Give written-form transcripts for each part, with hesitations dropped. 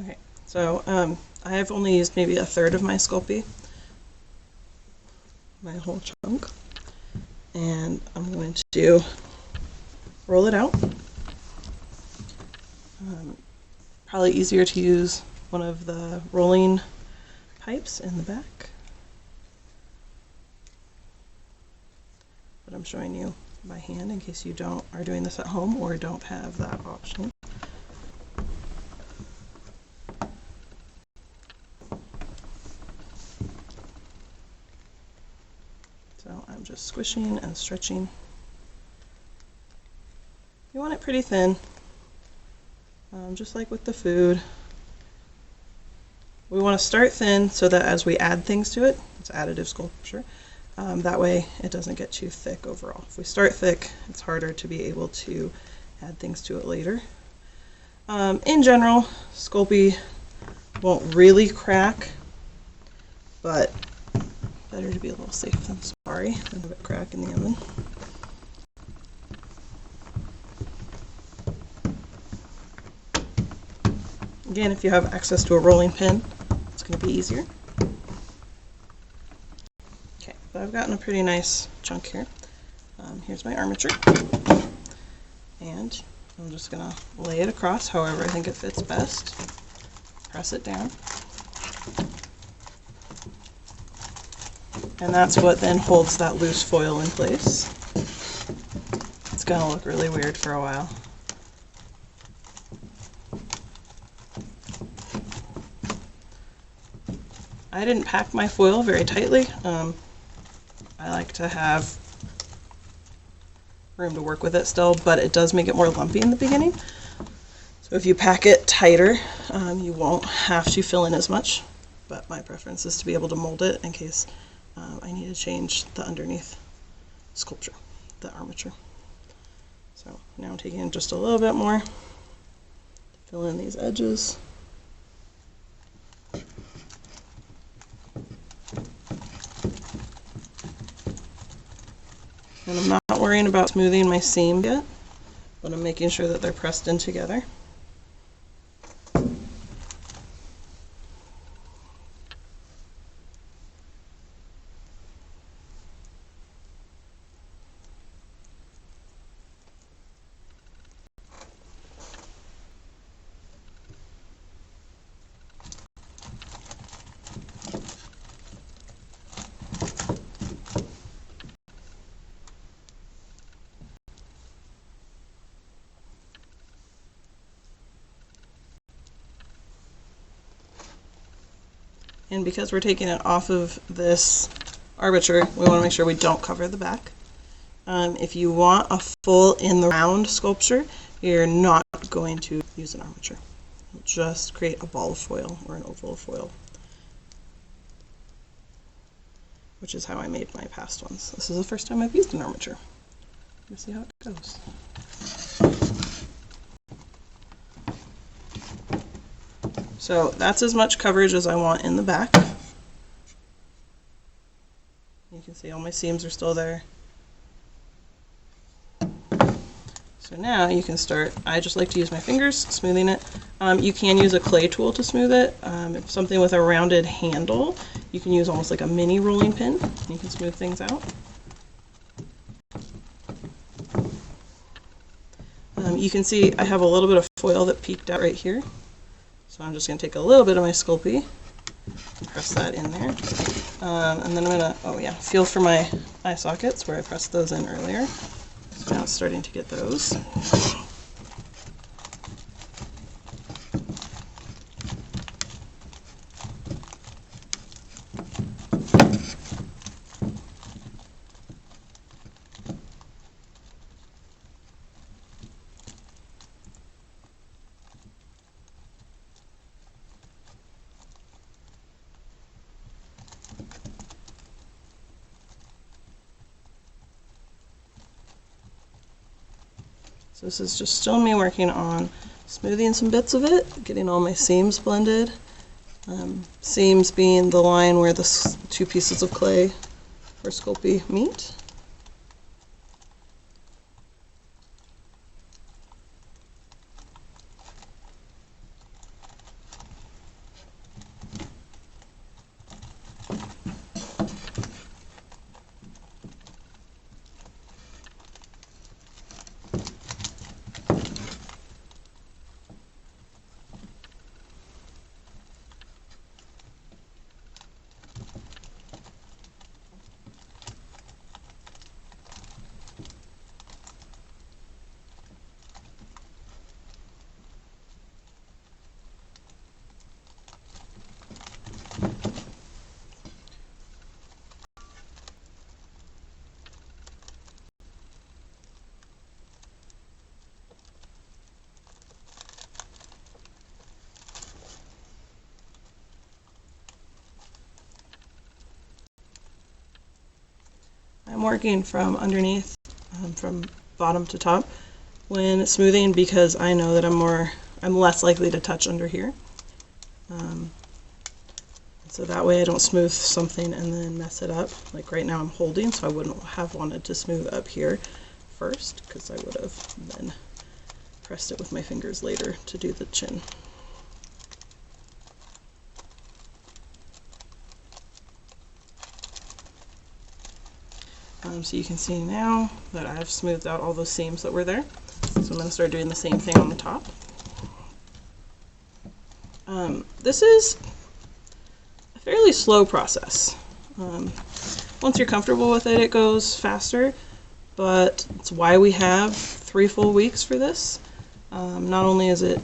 Okay, so I have only used maybe a third of my Sculpey, my whole chunk, and I'm going to roll it out. Probably easier to use one of the rolling pipes in the back, but I'm showing you by hand in case you are doing this at home or don't have that option. So I'm just squishing and stretching. You want it pretty thin, just like with the food. We want to start thin so that as we add things to it, it's additive sculpture, that way it doesn't get too thick overall. If we start thick, it's harder to be able to add things to it later. In general, Sculpey won't really crack, but better to be a little safe than sorry than have it crack in the oven. Again, if you have access to a rolling pin, it's going to be easier. Okay, but I've gotten a pretty nice chunk here. Here's my armature, and I'm just going to lay it across however I think it fits best. Press it down. And that's what then holds that loose foil in place. It's going to look really weird for a while. I didn't pack my foil very tightly. I like to have room to work with it still, but it does make it more lumpy in the beginning. So if you pack it tighter, you won't have to fill in as much, but my preference is to be able to mold it in case I need to change the underneath sculpture, the armature. So now I'm taking in just a little bit more, fill in these edges. And I'm not worrying about smoothing my seam yet, but I'm making sure that they're pressed in together. And because we're taking it off of this armature, we want to make sure we don't cover the back. If you want a full in the round sculpture, you're not going to use an armature. You'll just create a ball of foil or an oval of foil, which is how I made my past ones. This is the first time I've used an armature. Let's see how it goes. So that's as much coverage as I want in the back. You can see all my seams are still there. So now you can start, I just like to use my fingers, smoothing it. You can use a clay tool to smooth it. If something with a rounded handle, you can use almost like a mini rolling pin. You can smooth things out. You can see I have a little bit of foil that peeked out right here. So I'm just going to take a little bit of my Sculpey and press that in there. And then I'm going to, feel for my eye sockets where I pressed those in earlier. So now it's starting to get those. So this is just still me working on smoothing some bits of it, getting all my seams blended. Seams being the line where the two pieces of clay for Sculpey meet. working from underneath, from bottom to top when smoothing, because I know that I'm less likely to touch under here. So that way I don't smooth something and then mess it up. Like right now I'm holding, so I wouldn't have wanted to smooth up here first, because I would have then pressed it with my fingers later to do the chin. So you can see now that I've smoothed out all those seams that were there. So I'm going to start doing the same thing on the top. This is a fairly slow process. Once you're comfortable with it, it goes faster, but it's why we have 3 full weeks for this. Not only is it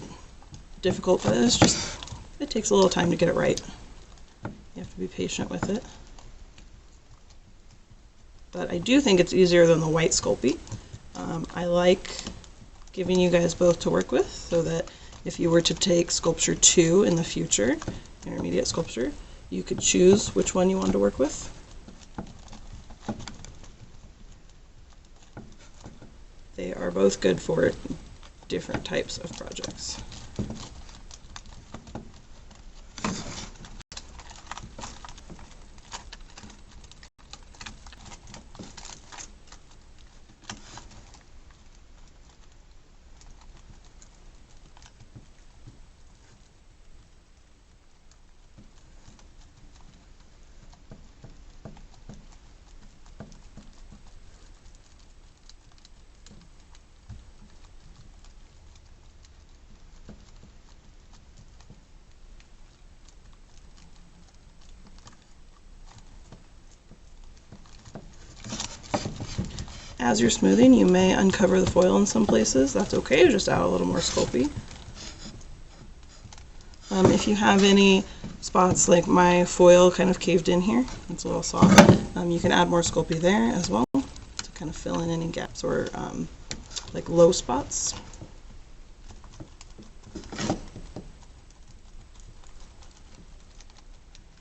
difficult, but it takes a little time to get it right. You have to be patient with it. But I do think it's easier than the white Sculpey. I like giving you guys both to work with, so that if you were to take Sculpture 2 in the future, intermediate sculpture, you could choose which one you wanted to work with. They are both good for different types of projects. As you're smoothing, you may uncover the foil in some places. That's okay, just add a little more Sculpey. If you have any spots like my foil kind of caved in here, it's a little soft, you can add more Sculpey there as well to kind of fill in any gaps or like low spots.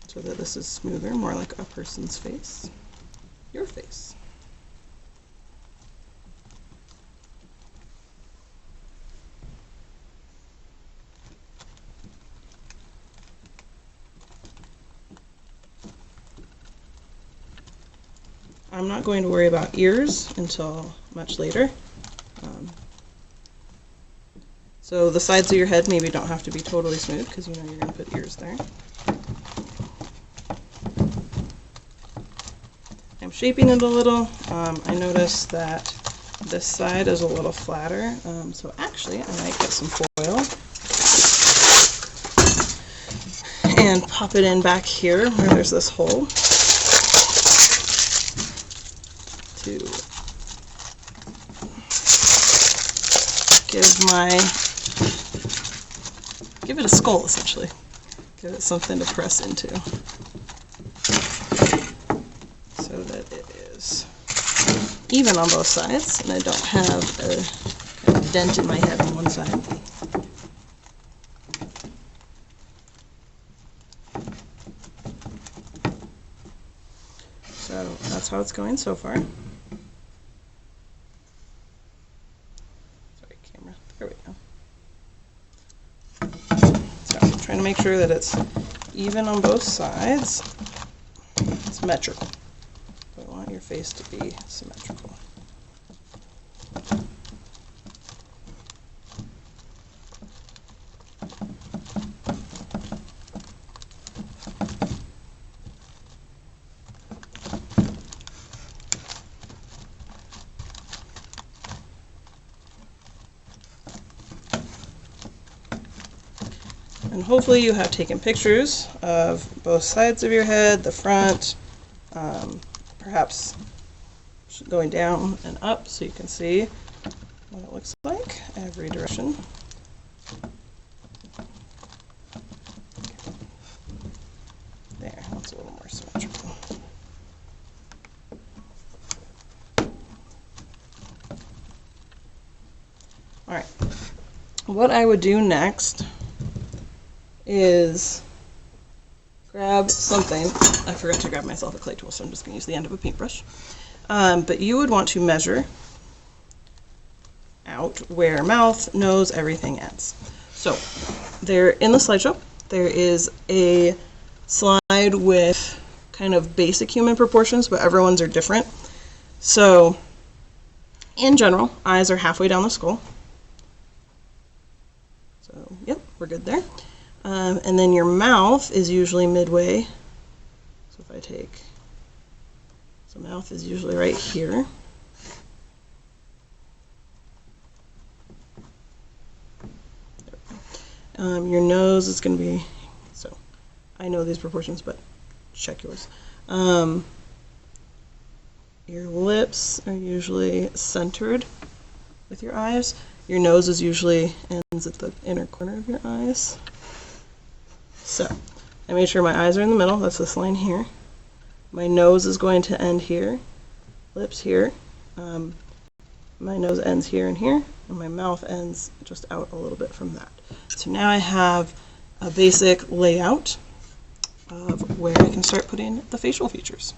So that this is smoother, more like a person's face, your face. I'm not going to worry about ears until much later. So the sides of your head maybe don't have to be totally smooth, because you know you're going to put ears there. I'm shaping it a little. I noticed that this side is a little flatter, so actually I might get some foil and pop it in back here where there's this hole to give it a skull, essentially. Give it something to press into so that it is even on both sides and I don't have a dent in my head on one side. So that's how it's going so far. Sorry, camera. There we go. So I'm trying to make sure that it's even on both sides. Symmetrical. So I want your face to be symmetrical. And hopefully you have taken pictures of both sides of your head, the front, perhaps going down and up so you can see what it looks like every direction. There, that's a little more symmetrical. Alright, what I would do next is grab something. I forgot to grab myself a clay tool, so I'm just going to use the end of a paintbrush. But you would want to measure out where mouth, nose, everything ends. So there in the slideshow, there is a slide with kind of basic human proportions, but everyone's are different. So in general, eyes are halfway down the skull. So yep, we're good there. And then your mouth is usually midway. So if I take, so mouth is usually right here. Your nose is going to be, so I know these proportions, but check yours. Your lips are usually centered with your eyes. Your nose is usually ends at the inner corner of your eyes. So I made sure my eyes are in the middle. That's this line here. My nose is going to end here, lips here. My nose ends here and here, and my mouth ends just out a little bit from that. So now I have a basic layout of where I can start putting the facial features.